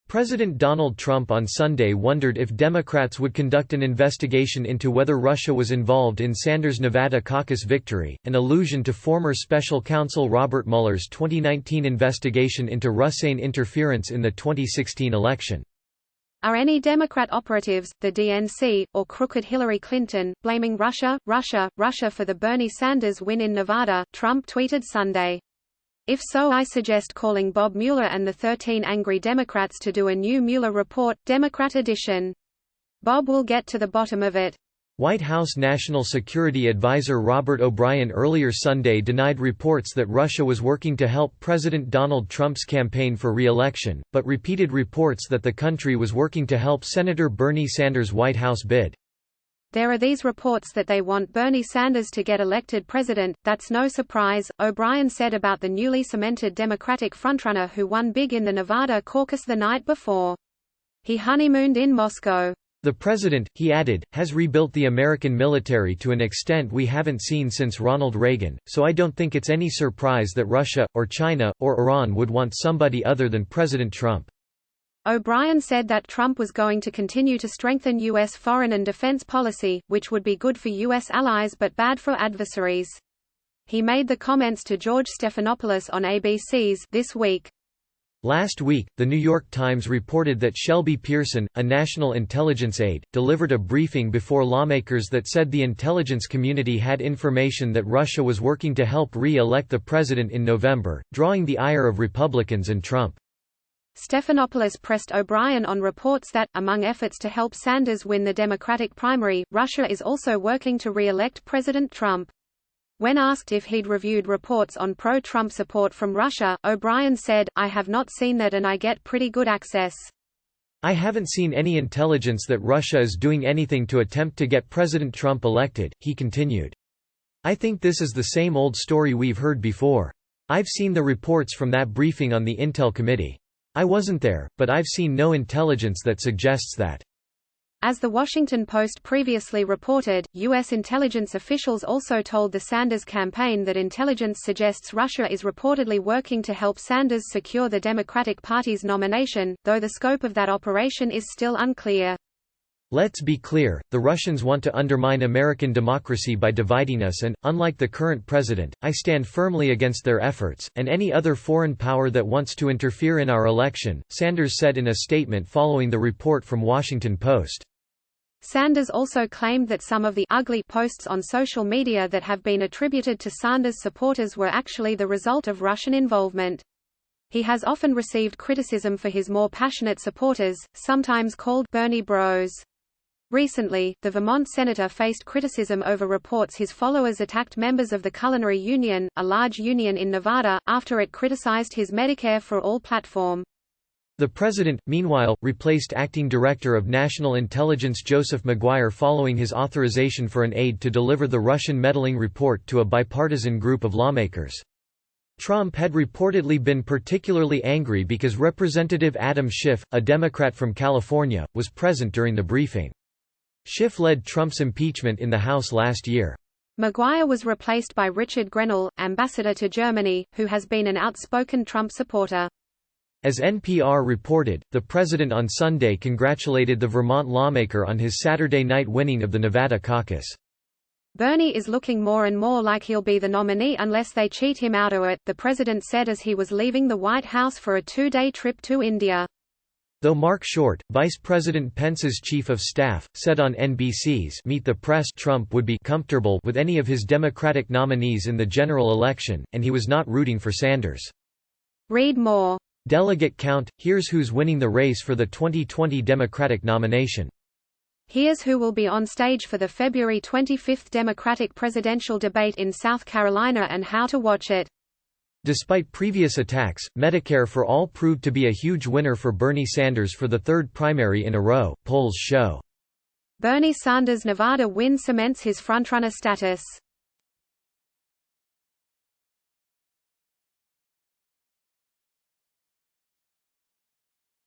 President Donald Trump on Sunday wondered if Democrats would conduct an investigation into whether Russia was involved in Sanders' Nevada caucus victory, an allusion to former Special Counsel Robert Mueller's 2019 investigation into Russain interference in the 2016 election. Are any Democrat operatives, the DNC, or crooked Hillary Clinton, blaming Russia for the Bernie Sanders win in Nevada? Trump tweeted Sunday. If so, I suggest calling Bob Mueller and the 13 angry Democrats to do a new Mueller report, Democrat edition. Bob will get to the bottom of it. White House National Security Advisor Robert O'Brien earlier Sunday denied reports that Russia was working to help President Donald Trump's campaign for re-election, but repeated reports that the country was working to help Senator Bernie Sanders' White House bid. There are these reports that they want Bernie Sanders to get elected president. That's no surprise, O'Brien said about the newly cemented Democratic frontrunner who won big in the Nevada caucus the night before. He honeymooned in Moscow. The president, he added, has rebuilt the American military to an extent we haven't seen since Ronald Reagan, so I don't think it's any surprise that Russia, or China, or Iran would want somebody other than President Trump. O'Brien said that Trump was going to continue to strengthen U.S. foreign and defense policy, which would be good for U.S. allies but bad for adversaries. He made the comments to George Stephanopoulos on ABC's This Week. Last week, The New York Times reported that Shelby Pearson, a national intelligence aide, delivered a briefing before lawmakers that said the intelligence community had information that Russia was working to help re-elect the president in November, drawing the ire of Republicans and Trump. Stephanopoulos pressed O'Brien on reports that, among efforts to help Sanders win the Democratic primary, Russia is also working to re-elect President Trump. When asked if he'd reviewed reports on pro-Trump support from Russia, O'Brien said, "I have not seen that and I get pretty good access. I haven't seen any intelligence that Russia is doing anything to attempt to get President Trump elected," he continued. "I think this is the same old story we've heard before. I've seen the reports from that briefing on the Intel Committee. I wasn't there, but I've seen no intelligence that suggests that." As The Washington Post previously reported, U.S. intelligence officials also told the Sanders campaign that intelligence suggests Russia is reportedly working to help Sanders secure the Democratic Party's nomination, though the scope of that operation is still unclear. "Let's be clear, the Russians want to undermine American democracy by dividing us and, unlike the current president, I stand firmly against their efforts, and any other foreign power that wants to interfere in our election," Sanders said in a statement following the report from Washington Post. Sanders also claimed that some of the ugly posts on social media that have been attributed to Sanders supporters were actually the result of Russian involvement. He has often received criticism for his more passionate supporters, sometimes called Bernie Bros. Recently, the Vermont senator faced criticism over reports his followers attacked members of the Culinary Union, a large union in Nevada, after it criticized his Medicare for All platform. The president, meanwhile, replaced Acting Director of National Intelligence Joseph Maguire following his authorization for an aide to deliver the Russian meddling report to a bipartisan group of lawmakers. Trump had reportedly been particularly angry because Representative Adam Schiff, a Democrat from California, was present during the briefing. Schiff led Trump's impeachment in the House last year. Maguire was replaced by Richard Grenell, ambassador to Germany, who has been an outspoken Trump supporter. As NPR reported, the president on Sunday congratulated the Vermont lawmaker on his Saturday night winning of the Nevada caucus. "Bernie is looking more and more like he'll be the nominee unless they cheat him out of it," the president said as he was leaving the White House for a two-day trip to India. Though Mark Short, Vice President Pence's chief of staff, said on NBC's Meet the Press Trump would be comfortable with any of his Democratic nominees in the general election, and he was not rooting for Sanders. Read more. Delegate count – here's who's winning the race for the 2020 Democratic nomination. Here's who will be on stage for the February 25 Democratic presidential debate in South Carolina and how to watch it. Despite previous attacks, Medicare for All proved to be a huge winner for Bernie Sanders for the third primary in a row, polls show. Bernie Sanders' Nevada win cements his frontrunner status.